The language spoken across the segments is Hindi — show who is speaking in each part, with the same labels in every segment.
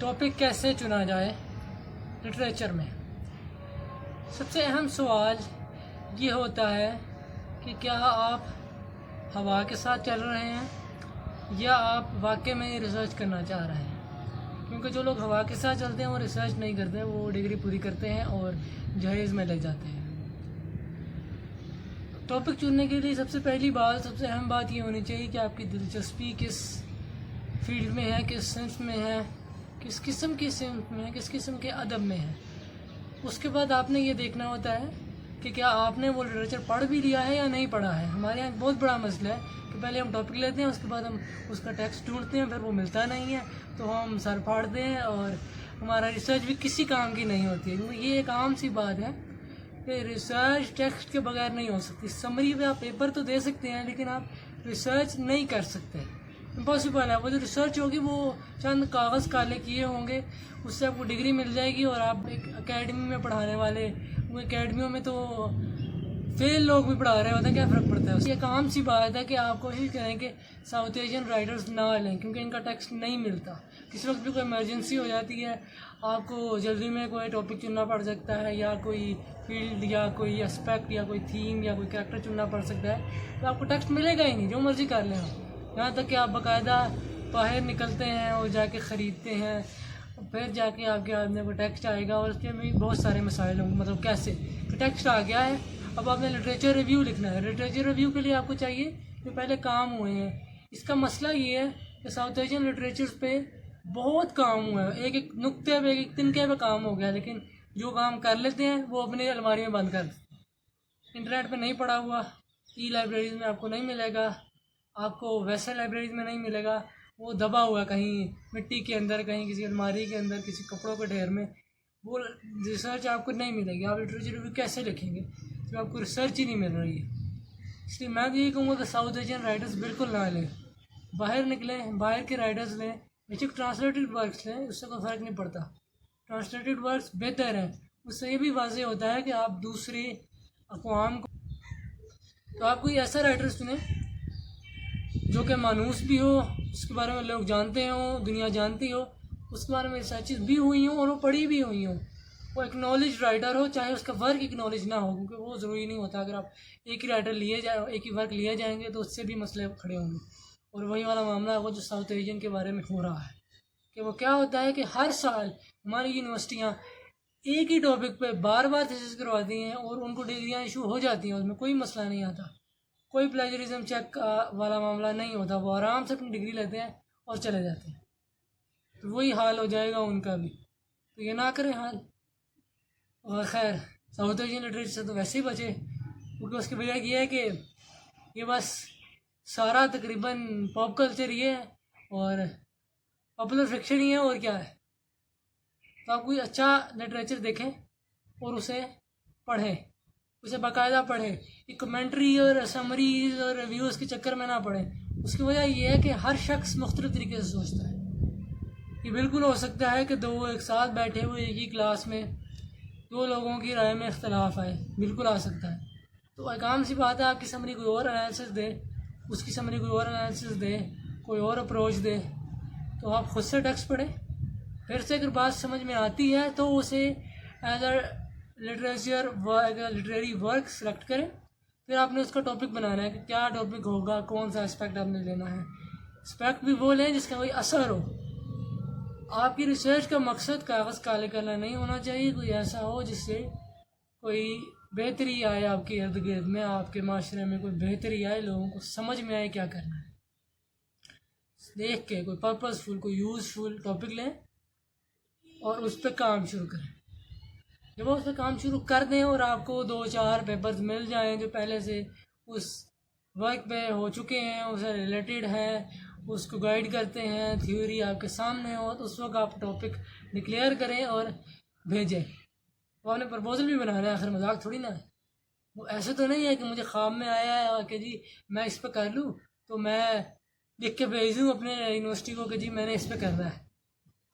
Speaker 1: टॉपिक कैसे चुना जाए लिटरेचर में। सबसे अहम सवाल ये होता है कि क्या आप हवा के साथ चल रहे हैं या आप वाकई में रिसर्च करना चाह रहे हैं। क्योंकि जो लोग हवा के साथ चलते हैं वो रिसर्च नहीं करते, वो डिग्री पूरी करते हैं और जहेज़ में लग जाते हैं। टॉपिक चुनने के लिए सबसे पहली बात, सबसे अहम बात ये होनी चाहिए कि आपकी दिलचस्पी किस फील्ड में है, किस सिंफ में है, किस किस्म की सिंफ में है, किस किस्म के अदब में है। उसके बाद आपने ये देखना होता है कि क्या आपने वो लिटरेचर पढ़ भी लिया है या नहीं पढ़ा है। हमारे यहाँ बहुत बड़ा मसला है कि पहले हम टॉपिक लेते हैं, उसके बाद हम उसका टेक्स्ट ढूंढते हैं, फिर वो मिलता नहीं है तो हम सर फाड़ते हैं और हमारा रिसर्च भी किसी काम की नहीं होती है। क्योंकि ये एक आम सी बात है कि रिसर्च टेक्स्ट के बगैर नहीं हो सकती। समरी पे आप पेपर तो दे सकते हैं लेकिन आप रिसर्च नहीं कर सकते, इम्पॉसिबल है। वो जो रिसर्च होगी वो चंद कागज़ काले किए होंगे, उससे आपको डिग्री मिल जाएगी और आप एक एकेडमी में पढ़ाने वाले, वो एकेडमियों में तो फेल लोग भी पढ़ा रहे होते हैं, क्या फ़र्क पड़ता है। ये काम सी बात है कि आप कोशिश करें कि साउथ एशियन राइटर्स ना लें क्योंकि इनका टेक्स्ट नहीं मिलता। किसी वक्त भी कोई इमरजेंसी हो जाती है, आपको जल्दी में कोई टॉपिक चुनना पड़ सकता है या कोई फील्ड या कोई एस्पेक्ट या कोई थीम या कोई कैरेक्टर चुनना पड़ सकता है, तो आपको टेक्स्ट मिलेगा ही नहीं, जो मर्ज़ी कर लें आप। यहाँ तक कि आप बाकायदा बाहर निकलते हैं और जाके ख़रीदते हैं, फिर जाके आपके हाथ में कोई टेक्स्ट आएगा और उसके भी बहुत सारे मसाइल होंगे। मतलब कैसे कि टेक्स्ट आ गया है, अब आपने लिटरेचर रिव्यू लिखना है। लिटरेचर रिव्यू के लिए आपको चाहिए जो पहले काम हुए हैं। इसका मसला ये है कि साउथ एशियन लिटरेचर पे बहुत काम हुआ है, एक एक नुक्ते पे, एक एक तिनके पे काम हो गया, लेकिन जो काम कर लेते हैं वो अपनी अलमारी में बंद कर देते हैं। इंटरनेट पे नहीं पड़ा हुआ, ई लाइब्रेरीज में आपको नहीं मिलेगा, आपको वैसे लाइब्रेरीज में नहीं मिलेगा, वो दबा हुआ कहीं मिट्टी के अंदर, कहीं किसी अलमारी के अंदर, किसी कपड़ों के ढेर में। वो रिसर्च आपको नहीं मिलेगी। आप लिटरेचर रिव्यू कैसे लिखेंगे जब आपको रिसर्च ही नहीं मिल रही है। इसलिए मैं तो यही कहूँगा कि साउथ एशियन राइटर्स बिल्कुल ना लें, बाहर निकलें, बाहर के राइटर्स लें, बेशक ट्रांसलेटेड वर्क्स लें, उससे कोई फ़र्क नहीं पड़ता। ट्रांसलेटेड वर्क्स बेहतर हैं, उससे ये भी वाज़ेह होता है कि आप दूसरे अक़वाम को, तो आप कोई ऐसा राइटर चुनें जो कि मानूस भी हो, उसके बारे में लोग जानते हों, दुनिया जानती हो, उसके बारे में रिसर्चेस भी हुई हों और वो पढ़ी भी हुई हों। वो एक्नॉलेज राइटर हो, चाहे उसका वर्क एक्नॉलेज ना हो, क्योंकि वो ज़रूरी नहीं होता। अगर आप एक ही राइटर लिए जाए, एक ही वर्क लिए जाएंगे तो उससे भी मसले खड़े होंगे। और वही वाला मामला वो जो साउथ एशियन के बारे में हो रहा है कि वो क्या होता है कि हर साल हमारी यूनिवर्सिटियाँ एक ही टॉपिक पे बार बार थीसिस करवाती हैं और उनको डिग्रियाँ इशू हो जाती हैं, उसमें कोई मसला नहीं आता, कोई प्लेजरिज्म चेक वाला मामला नहीं होता। वो आराम से अपनी डिग्री लेते हैं और चले जाते हैं। तो वही हाल हो जाएगा उनका भी, तो ये ना करें हाल। और ख़ैर साउथ एशियन लिटरेचर से तो वैसे ही बचे, क्योंकि उसकी वजह ये है कि ये बस सारा तकरीबन पॉप कल्चर ही है और पॉपुलर फिक्शन ही है, और क्या है। तो आप कोई अच्छा लिटरेचर देखें और उसे पढ़ें, उसे बाकायदा पढ़ें। ये कमेंट्री और समरीज और रिव्यूज़ के चक्कर में ना पढ़ें। उसकी वजह ये है कि हर शख्स मुख्तलिफ तरीके से सोचता है। ये बिल्कुल हो सकता है कि दो एक साथ बैठे हुए एक ही क्लास में दो लोगों की राय में इख्तलाफ आए, बिल्कुल आ सकता है। तो एक आम सी बात है, आपकी समरी कोई और एनालिसिस दे, उसकी समरी कोई और एनालिसिस दे, कोई और अप्रोच दे, तो आप खुद से टेक्स्ट पढ़ें। फिर से अगर बात समझ में आती है तो उसे as a literary work select करें। फिर आपने उसका टॉपिक बनाना है कि क्या टॉपिक होगा, कौन सा एस्पेक्ट आपने लेना है। एस्पेक्ट भी वो लें जिसका कोई असर हो। आपकी रिसर्च का मकसद कागज़ काले करना नहीं होना चाहिए, कोई ऐसा हो जिससे कोई बेहतरी आए आपके इर्द गिर्द में, आपके माशरे में कोई बेहतरी आए, लोगों को समझ में आए क्या करना है। देख के कोई पर्पसफुल, कोई यूज़फुल टॉपिक लें और उस पर काम शुरू करें। जब उस पर काम शुरू कर दें और आपको 2-4 पेपर्स मिल जाएं जो पहले से उस वर्क पे हो चुके हैं, उससे रिलेटेड है, उसको गाइड करते हैं, थ्योरी आपके सामने हो, तो उस वक्त आप टॉपिक डिक्लेयर करें और भेजें। तो आपने प्रपोजल भी बनाना है, आखिर मजाक थोड़ी ना है। वो ऐसे तो नहीं है कि मुझे ख्वाब में आया है कि जी मैं इस पर कर लूँ तो मैं लिख के भेज दूँ अपने यूनिवर्सिटी को कि जी मैंने इस पर करना है।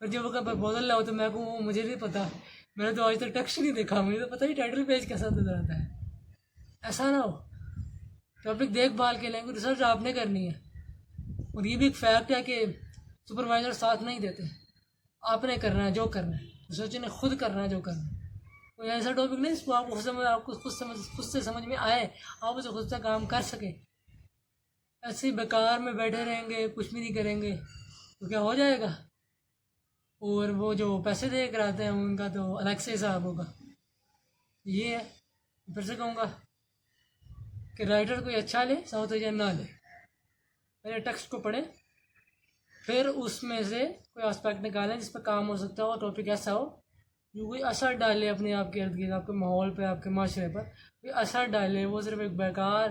Speaker 1: पर जब अगर प्रपोजल लाओ तो मैं कहूँ मुझे नहीं पता, मैंने तो आज तक टेक्स्ट नहीं देखा, मुझे तो पता ही टाइटल पेज कैसा नजर आता है। ऐसा ना हो। टॉपिक देखभाल के लिए रिसर्च आपने करनी है। और ये भी एक फैक्ट है कि सुपरवाइज़र साथ नहीं देते। आपने करना है जो करना है, सोचे ने खुद करना है जो करना है। कोई ऐसा टॉपिक नहीं जिसको आपको खुद से समझ में आए, आप उसे खुद से काम कर सके। ऐसे ही बेकार में बैठे रहेंगे, कुछ भी नहीं करेंगे तो क्या हो जाएगा। और वो जो पैसे दे कर आते हैं उनका तो अलग से हिसाब होगा। ये है, फिर से कहूँगा कि राइटर कोई अच्छा ले, साउथ एशियन ना ले। पहले टेक्स्ट को पढ़ें, फिर उसमें से कोई एस्पेक्ट निकालें जिस पर काम हो सकता हो, टॉपिक ऐसा हो जो कोई असर डाले अपने आप के इर्द गिर्द, आपके माहौल पे, आपके माशरे पर कोई असर डाले। वो सिर्फ एक बेकार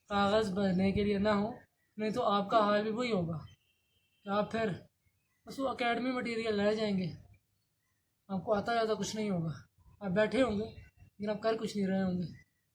Speaker 1: कागज़ भरने के लिए ना हो, नहीं तो आपका हाल भी वही होगा कि आप फिर बस वो अकेडमी मटेरियल रह जाएंगे, आपको आता ज़्यादा कुछ नहीं होगा। आप बैठे होंगे लेकिन आप कर कुछ नहीं रहे होंगे।